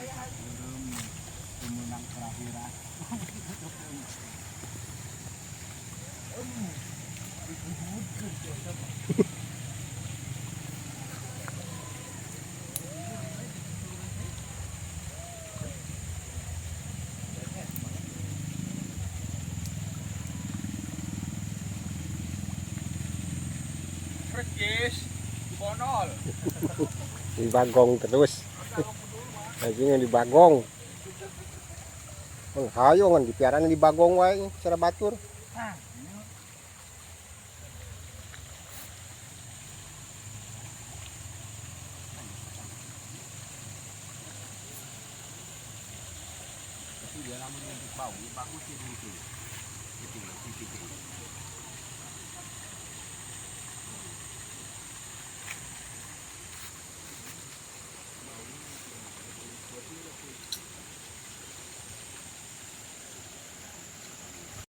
Pemenang terakhiran. Yes, bonol. Di bagong terus. Lagi yang di bagong. Hayo kan dipiaraan di bagong wae secara batur. Dia lama untuk bau, bagus itu. Itu.